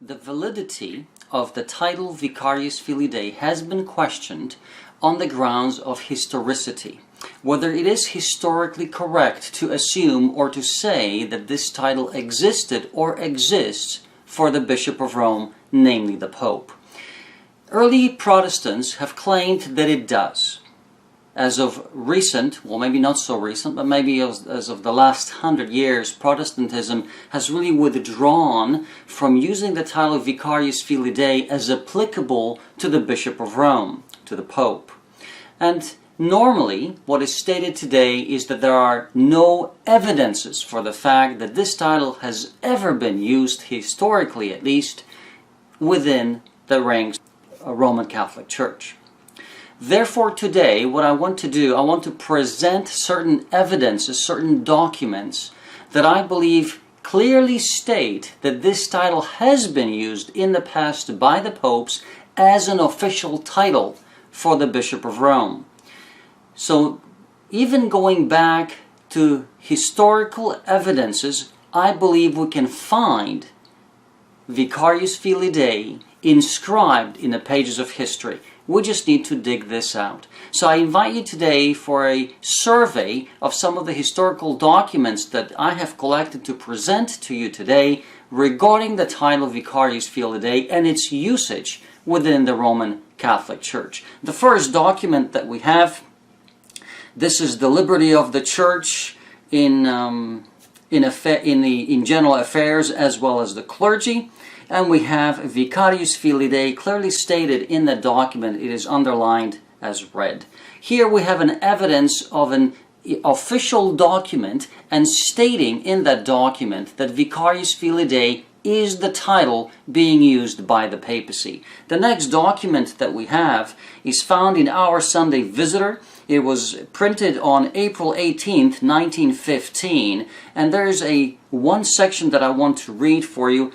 The validity of the title Vicarius Filii Dei has been questioned on the grounds of historicity, whether it is historically correct to assume or to say that this title existed or exists for the Bishop of Rome, namely the Pope. Early Protestants have claimed that it does. As of recent, well maybe not so recent, but maybe as of the last 100 years, Protestantism has really withdrawn from using the title Vicarius Filii Dei as applicable to the Bishop of Rome, to the Pope. And normally, what is stated today is that there are no evidences for the fact that this title has ever been used, historically at least, within the ranks of the Roman Catholic Church. Therefore, today, what I want to do, I want to present certain evidences, certain documents that I believe clearly state that this title has been used in the past by the popes as an official title for the Bishop of Rome. So, even going back to historical evidences, I believe we can find Vicarius Filii Dei inscribed in the pages of history. We just need to dig this out. So I invite you today for a survey of some of the historical documents that I have collected to present to you today regarding the title Vicarius Filii Dei and its usage within the Roman Catholic Church. The first document that we have, this is the liberty of the Church in general affairs as well as the clergy. And we have Vicarius Filii Dei clearly stated in the document. It is underlined as red. Here we have an evidence of an official document and stating in that document that Vicarius Filii Dei is the title being used by the papacy. The next document that we have is found in Our Sunday Visitor. It was printed on April 18th, 1915, and there's one section that I want to read for you.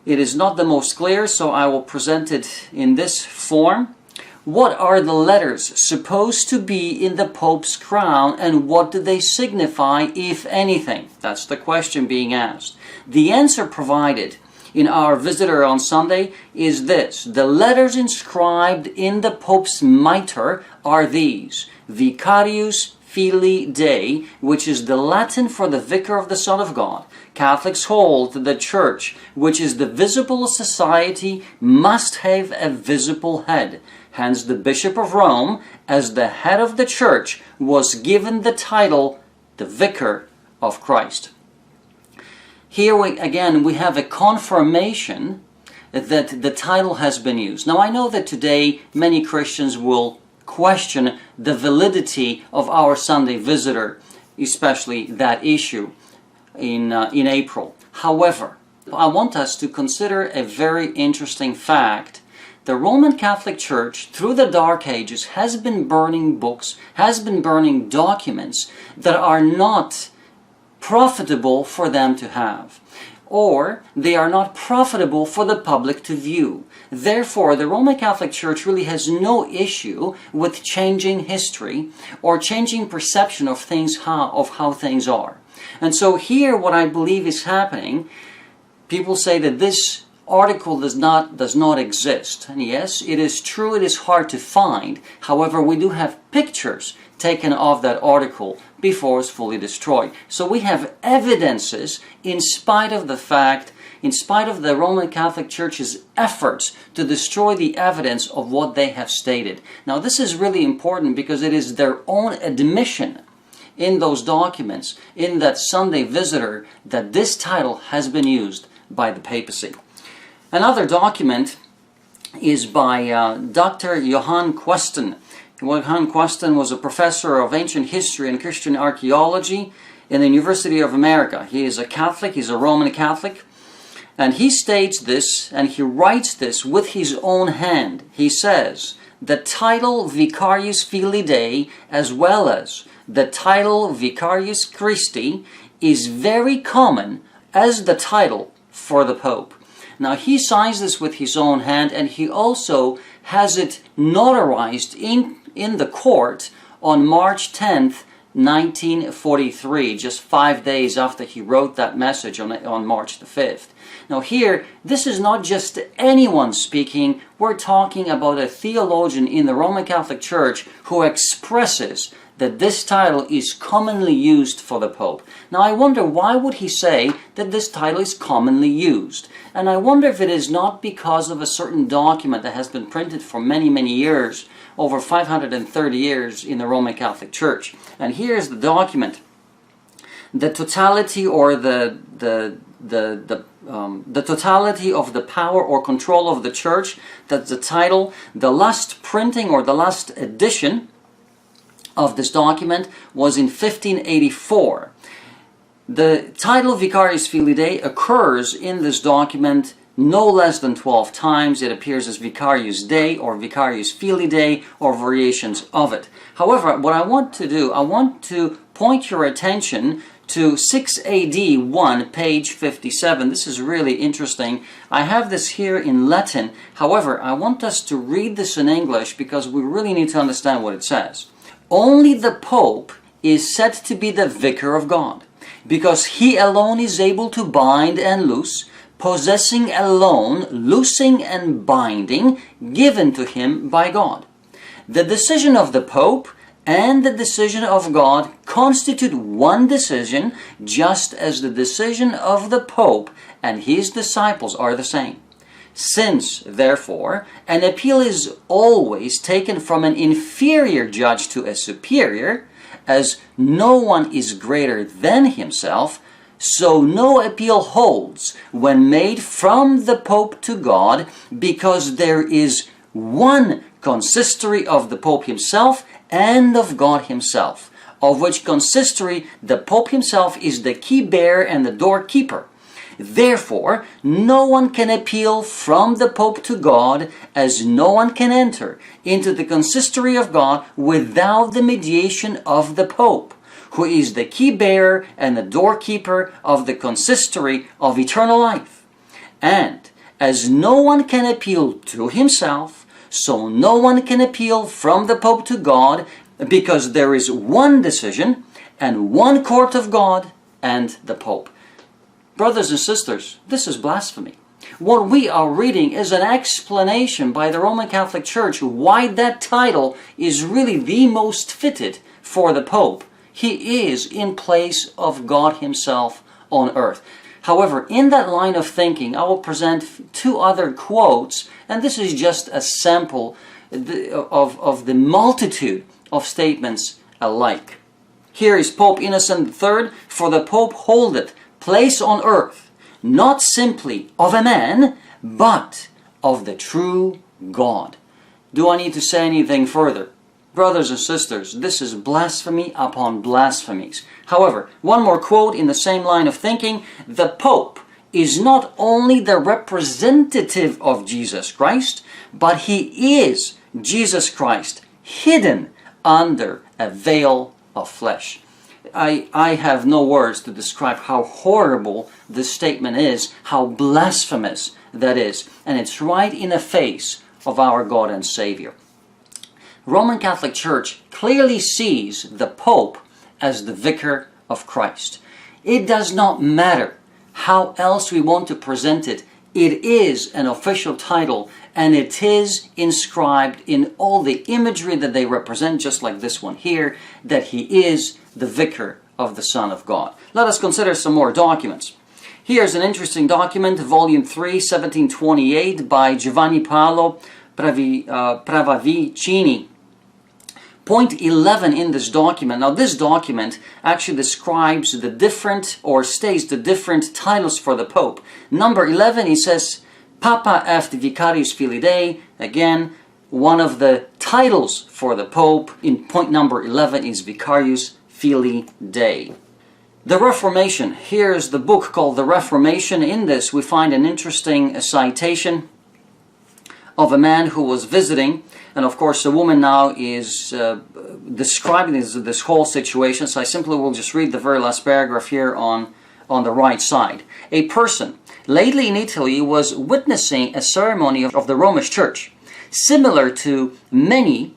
It is not the most clear, so I will present it in this form. What are the letters supposed to be in the Pope's crown, and what do they signify, if anything? That's the question being asked. The answer provided in Our Visitor on Sunday is this. The letters inscribed in the Pope's mitre are these: Vicarius Filii Dei, which is the Latin for the Vicar of the Son of God. Catholics hold that the Church, which is the visible society, must have a visible head. Hence, the Bishop of Rome, as the head of the Church, was given the title, the Vicar of Christ. Here we have a confirmation that the title has been used. Now, I know that today many Christians will question the validity of Our Sunday Visitor, especially that issue in April. However, I want us to consider a very interesting fact. The Roman Catholic Church, through the Dark Ages, has been burning books, has been burning documents that are not profitable for them to have, or they are not profitable for the public to view. Therefore, the Roman Catholic Church really has no issue with changing history or changing perception of how things are. And so here what I believe is happening, people say that this article does not exist. And yes, it is true, it is hard to find. However, we do have pictures taken of that article before it's fully destroyed. So we have evidences in spite of the Roman Catholic Church's efforts to destroy the evidence of what they have stated. Now this is really important because it is their own admission in those documents, in that Sunday Visitor, that this title has been used by the papacy. Another document is by Dr. Johann Questen. Johann Questen was a professor of ancient history and Christian archaeology in the University of America. He is a Catholic, he's a Roman Catholic, and he states this, and he writes this with his own hand. He says, the title Vicarius Filii Dei, as well as the title Vicarius Christi, is very common as the title for the Pope. Now he signs this with his own hand, and he also has it notarized in the court on March 10th, 1943, just 5 days after he wrote that message on March the 5th. Now here, this is not just anyone speaking. We're talking about a theologian in the Roman Catholic Church who expresses that this title is commonly used for the Pope. Now I wonder, why would he say that this title is commonly used? And I wonder if it is not because of a certain document that has been printed for many, many years, over 530 years in the Roman Catholic Church. And here's the document. The totality or the totality of the power or control of the Church, that's the title. The last printing or the last edition of this document was in 1584. The title Vicarius Filii Dei occurs in this document no less than 12 times. It appears as Vicarius Dei or Vicarius Filii Dei or variations of it. However, what I want to do, I want to point your attention to 6 AD 1, page 57. This is really interesting. I have this here in Latin. However, I want us to read this in English because we really need to understand what it says. Only the Pope is said to be the Vicar of God, because he alone is able to bind and loose, possessing alone, loosing and binding, given to him by God. The decision of the Pope and the decision of God constitute one decision, just as the decision of the Pope and his disciples are the same. Since, therefore, an appeal is always taken from an inferior judge to a superior, as no one is greater than himself, so no appeal holds when made from the Pope to God, because there is one consistory of the Pope himself and of God himself, of which consistory the Pope himself is the key bearer and the doorkeeper. Therefore, no one can appeal from the Pope to God, as no one can enter into the consistory of God without the mediation of the Pope, who is the key bearer and the doorkeeper of the consistory of eternal life. And as no one can appeal to himself, so no one can appeal from the Pope to God, because there is one decision and one court of God and the Pope. Brothers and sisters, this is blasphemy. What we are reading is an explanation by the Roman Catholic Church why that title is really the most fitted for the Pope. He is in place of God himself on earth. However, in that line of thinking, I will present two other quotes, and this is just a sample of the multitude of statements alike. Here is Pope Innocent III, for the Pope holdeth place on earth, not simply of a man, but of the true God. Do I need to say anything further? Brothers and sisters, this is blasphemy upon blasphemies. However, one more quote in the same line of thinking. The Pope is not only the representative of Jesus Christ, but he is Jesus Christ, hidden under a veil of flesh. I have no words to describe how horrible this statement is, how blasphemous that is, and it's right in the face of our God and Savior. Roman Catholic Church clearly sees the Pope as the Vicar of Christ. It does not matter how else we want to present it. It is an official title, and it is inscribed in all the imagery that they represent, just like this one here, that he is the Vicar of the Son of God. Let us consider some more documents. Here's an interesting document, Volume 3, 1728, by Giovanni Paolo Pravavicini. Point 11 in this document. Now this document actually describes the different, or states the different titles for the Pope. Number 11, he says, Papa est Vicarius Filii Dei. Again, one of the titles for the Pope in point number 11 is Vicarius Filii Dei. The Reformation. Here's the book called The Reformation. In this we find an interesting citation of a man who was visiting, and of course the woman now is describing this whole situation, so I simply will just read the very last paragraph here on the right side. A person lately in Italy was witnessing a ceremony of the Romish Church, similar to many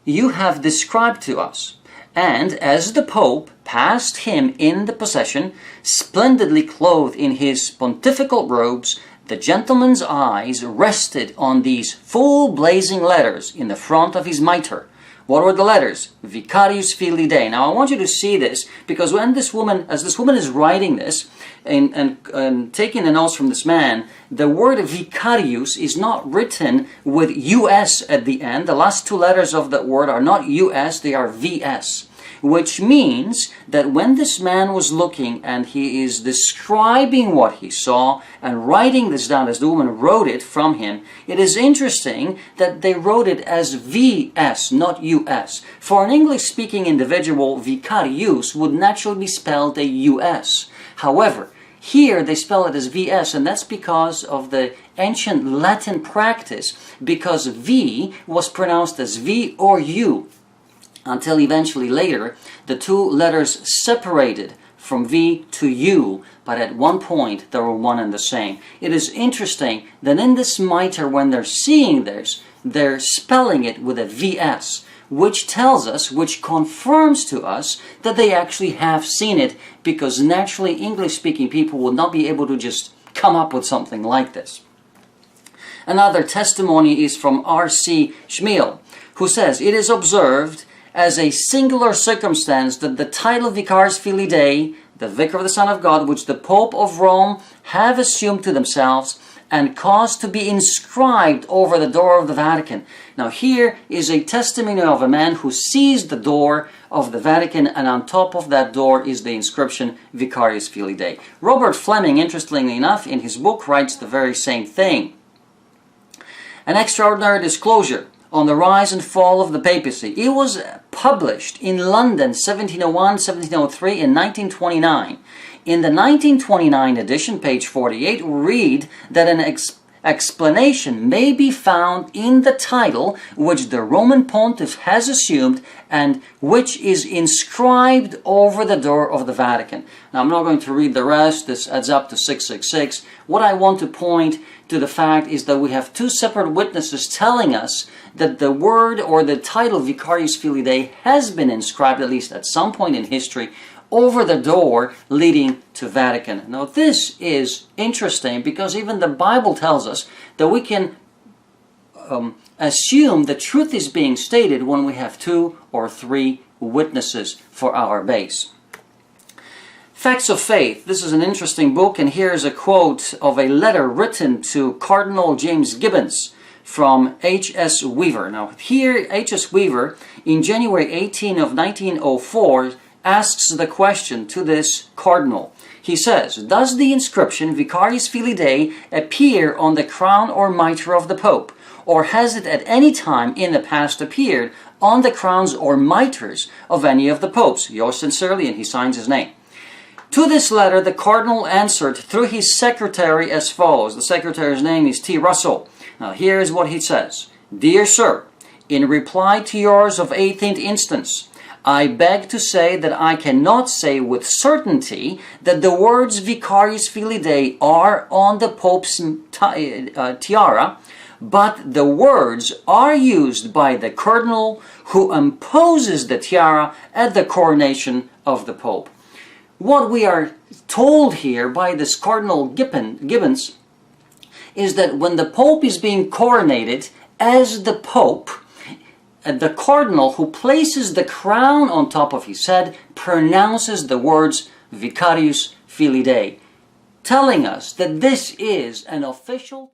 you have described to us, And as the Pope passed him in the procession, splendidly clothed in his pontifical robes, the gentleman's eyes rested on these full blazing letters in the front of his mitre. What were the letters? Vicarius Filii Dei. Now I want you to see this, because when this woman, as this woman is writing this and taking the notes from this man, the word Vicarius is not written with US at the end. The last two letters of that word are not US, they are VS. Which means that when this man was looking and he is describing what he saw and writing this down as the woman wrote it from him, it is interesting that they wrote it as VS, not US. For an English-speaking individual, Vicarius would naturally be spelled a US. However, here they spell it as VS, and that's because of the ancient Latin practice, because V was pronounced as V or U, until eventually later the two letters separated from V to U, but at one point they were one and the same. It is interesting that in this mitre, when they're seeing this, they're spelling it with a VS, which tells us, which confirms to us that they actually have seen it, because naturally English-speaking people would not be able to just come up with something like this. Another testimony is from R.C. Schmiel, who says, "It is observed as a singular circumstance that the title Vicarius Filii Dei, the Vicar of the Son of God, which the Pope of Rome have assumed to themselves and caused to be inscribed over the door of the Vatican." Now here is a testimony of a man who sees the door of the Vatican, and on top of that door is the inscription Vicarius Filii Dei. Robert Fleming, interestingly enough, in his book writes the very same thing. An extraordinary disclosure on the rise and fall of the papacy. It was published in London 1701, 1703, and 1929. In the 1929 edition, page 48, we read that an explanation may be found in the title which the Roman Pontiff has assumed and which is inscribed over the door of the Vatican. Now I'm not going to read the rest, this adds up to 666. What I want to point to the fact is that we have two separate witnesses telling us that the word or the title Vicarius Filii Dei has been inscribed, at least at some point in history, over the door leading to Vatican. Now this is interesting, because even the Bible tells us that we can assume the truth is being stated when we have two or three witnesses for our base. Facts of Faith. This is an interesting book, and here's a quote of a letter written to Cardinal James Gibbons from H.S. Weaver. Now here, H.S. Weaver, in January 18 of 1904, asks the question to this cardinal. He says, "Does the inscription Vicarius Filii Dei appear on the crown or mitre of the Pope, or has it at any time in the past appeared on the crowns or mitres of any of the popes? Yours sincerely," and he signs his name. To this letter, the cardinal answered through his secretary as follows. The secretary's name is T. Russell. Now here is what he says. "Dear Sir, in reply to yours of 18th instance, I beg to say that I cannot say with certainty that the words Vicarius Filii Dei are on the Pope's tiara, but the words are used by the cardinal who imposes the tiara at the coronation of the Pope." What we are told here by this Cardinal Gibbons is that when the Pope is being coronated as the Pope, the cardinal who places the crown on top of his head pronounces the words Vicarius Filii Dei, telling us that this is an official